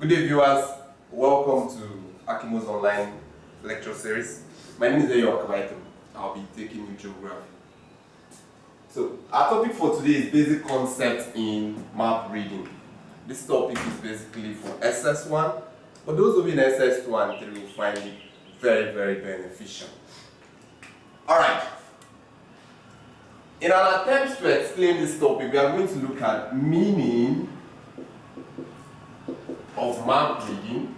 Good day, viewers. Welcome to Akimo's online lecture series. My name is Eyo Akabaitum. I'll be taking you geography. So, our topic for today is basic concepts in map reading. This topic is basically for SS1, but those of you in SS2 and 3 will find it very beneficial. Alright. In an attempt to explain this topic, we are going to look at meaning of map reading,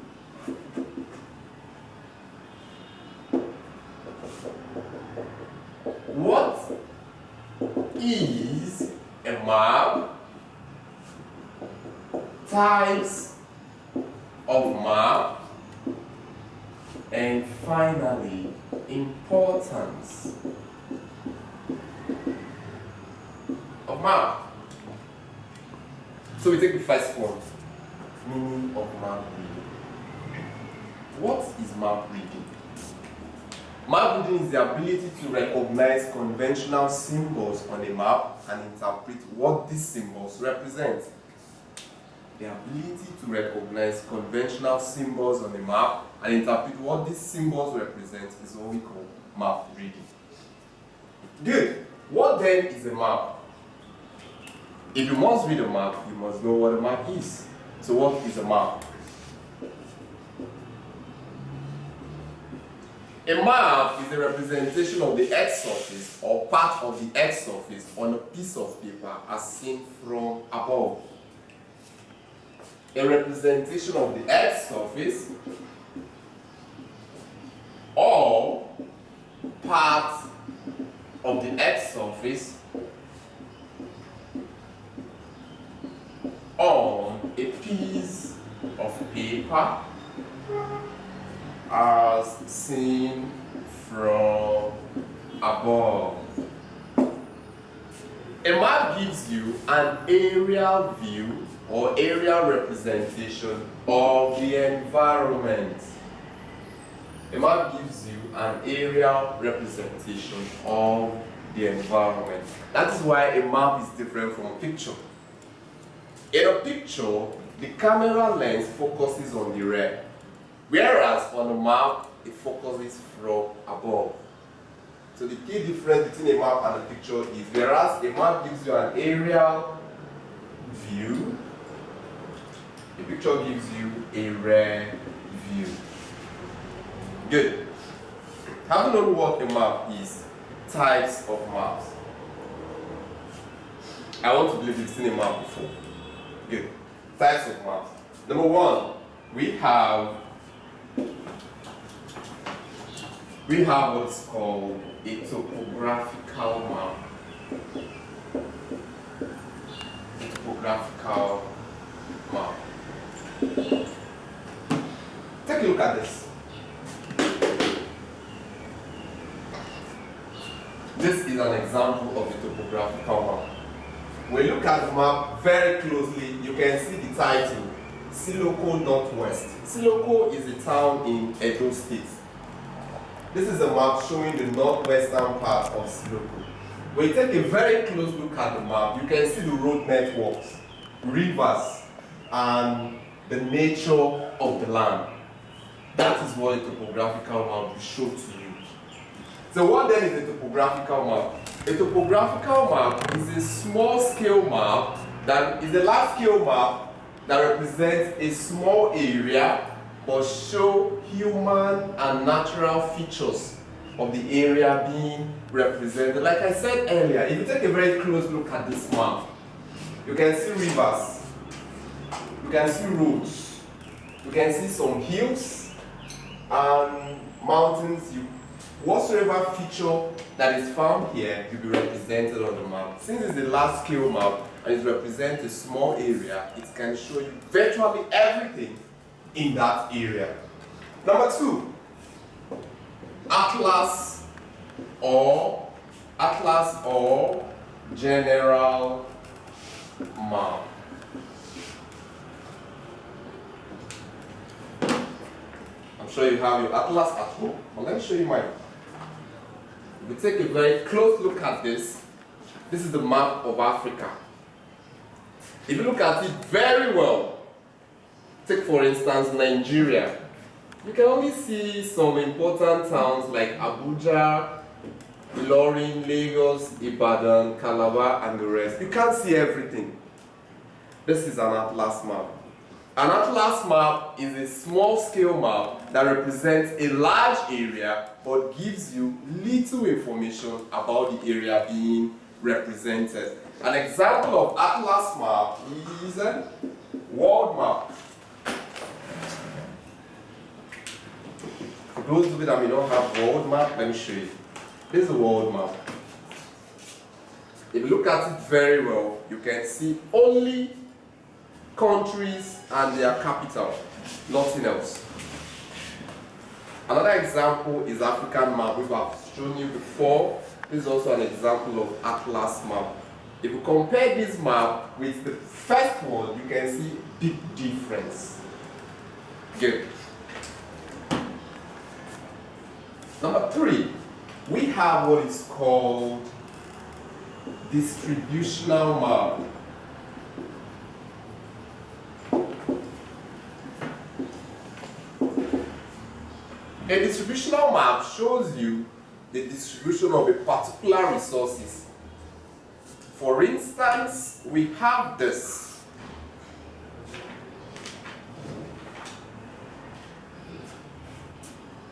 what is a map, types of map, and finally, importance of map. So we take the first one. Meaning of map reading. What is map reading? Map reading is the ability to recognize conventional symbols on a map and interpret what these symbols represent. The ability to recognize conventional symbols on a map and interpret what these symbols represent is what we call map reading. Good. What then is a map? If you must read a map, you must know what a map is. So what is a map? A map is a representation of the Earth's surface or part of the Earth's surface on a piece of paper as seen from above. A representation of the Earth's surface or part of the Earth's surface on a piece of paper as seen from above. A map gives you an aerial view or aerial representation of the environment. A map gives you an aerial representation of the environment. That is why a map is different from a picture. In a picture, the camera lens focuses on the rear, whereas on a map, it focuses from above. So the key difference between a map and a picture is, whereas a map gives you an aerial view, a picture gives you a rear view. Good. Having known what a map is, types of maps. I want to believe you've seen a map before. Good. Types of maps. Number one, we have what's called a topographical map. A topographical map. Take a look at this. This is an example of a topographical map. When you look at the map very closely, you can see the title, Siloko Northwest. Siloko is a town in Edo State. This is a map showing the northwestern part of Siloko. When you take a very close look at the map, you can see the road networks, rivers, and the nature of the land. That is what a topographical map will show to you. So what then is a topographical map? A topographical map is a small-scale map that is a large-scale map that represents a small area but show human and natural features of the area being represented. Like I said earlier, if you take a very close look at this map, you can see rivers, you can see roads, you can see some hills and mountains. Whatsoever feature that is found here will be represented on the map. Since it's a large scale map and it represents a small area, it can show you virtually everything in that area. Number two, atlas or general map. I'm sure you have your atlas at home, but let me show you mine. If we take a very close look at this, this is the map of Africa. If you look at it very well, Take for instance Nigeria. You can only see some important towns like Abuja, Ilorin, Lagos, Ibadan, Calabar, and the rest. You can't see everything. This is an atlas map. An atlas map is a small-scale map that represents a large area but gives you little information about the area being represented. An example of atlas map is a world map. For those of you that may not have world map, let me show you. This is a world map. If you look at it very well, you can see only countries and their capital, nothing else. Another example is African map, which I've shown you before. This is also an example of atlas map. If you compare this map with the first one, you can see big difference. Good. Number 3, we have what is called distributional map. A distributional map shows you the distribution of a particular resources. For instance, we have this.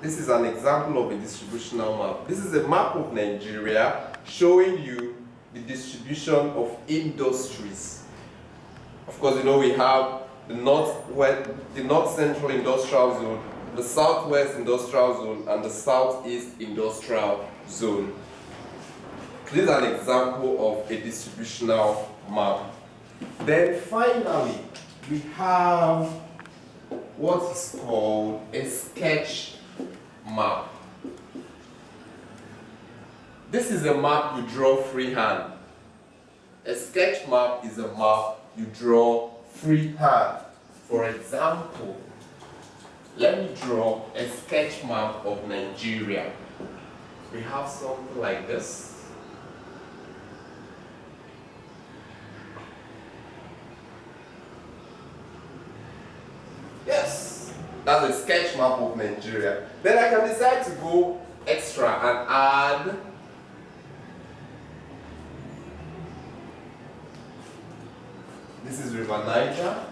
This is an example of a distributional map. This is a map of Nigeria showing you the distribution of industries. Of course, you know we have the north central industrial zone, the southwest industrial zone, and the southeast industrial zone. This is an example of a distributional map. Then finally, we have what is called a sketch map. This is a map you draw freehand. A sketch map is a map you draw freehand. For example, let me draw a sketch map of Nigeria. We have something like this. Yes, that's a sketch map of Nigeria. Then I can decide to go extra and add this is River Niger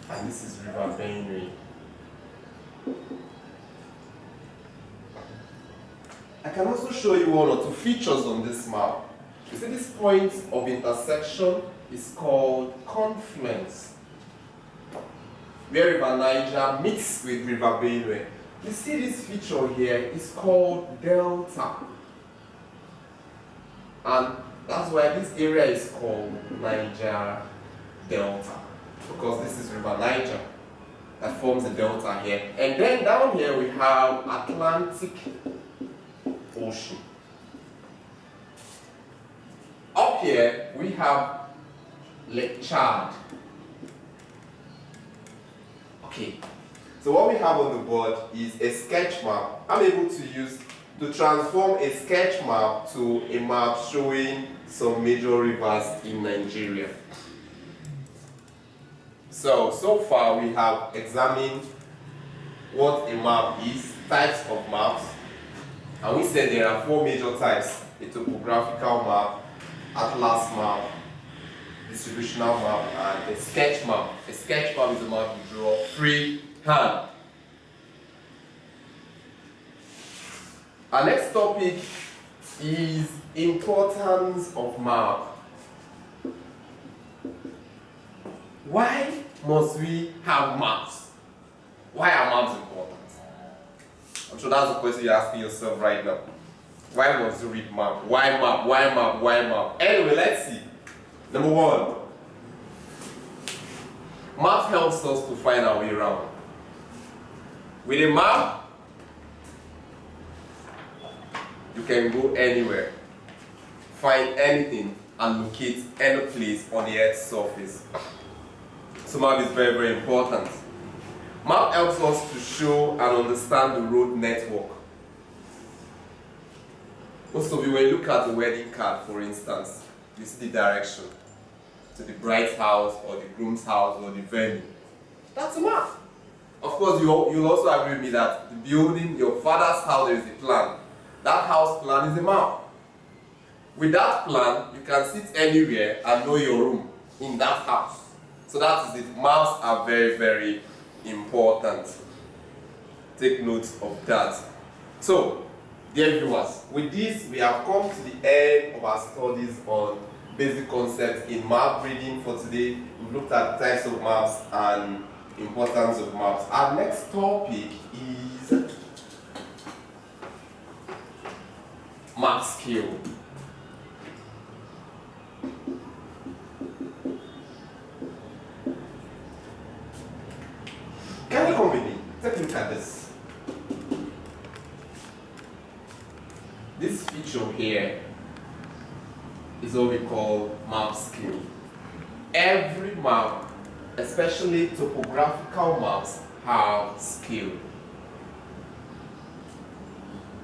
and this is River Benue. I can also show you one or two features on this map. You see this point of intersection is called confluence, where River Niger meets with River Benue. You see this feature here is called delta. And that's why this area is called Niger Delta, because this is River Niger that forms the delta here. And then down here we have Atlantic Ocean. Up here we have Lake Chad. Okay, so what we have on the board is a sketch map. I'm able to transform a sketch map to a map showing some major rivers in Nigeria. So far we have examined what a map is, types of maps, and we said there are 4 major types: a topographical map, atlas map, distributional map, and a sketch map. A sketch map is a map you draw freehand. Our next topic is importance of map. Why must we have maps? Why are maps important? I'm sure that's the question you're asking yourself right now. Why must you read map? Why map? Why map? Why map? Anyway, let's see. Number 1. Map helps us to find our way around. With a map, you can go anywhere, find anything, and locate any place on the Earth's surface. So map is very, very important. Map helps us to show and understand the road network. Most of you, when you look at the wedding card, for instance, you see the direction. to the bride's house or the groom's house or the venue. That's a map. Of course, you'll also agree with me that the building, your father's house, there is a plan. That house plan is a map. With that plan, you can sit anywhere and know your room in that house. So that is it. Maps are very, very important. Take note of that. So, dear viewers, with this, we have come to the end of our studies on basic concepts in map reading for today. We've looked at types of maps and importance of maps. Our next topic is map skill. Can you come with me? Take a look at this. This feature here is what we call map skill. Every map, especially topographical maps, have skill.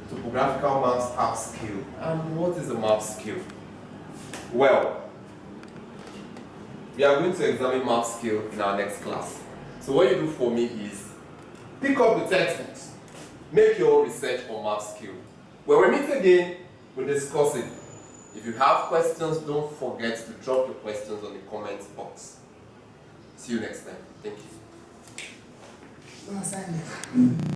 Topographical maps have skill. And what is a map skill? Well, we are going to examine map skill in our next class. So what you do for me is pick up the textbooks, make your own research on map skill. When we meet again, we'll discuss it. If you have questions, don't forget to drop your questions on the comment box. See you next time. Thank you.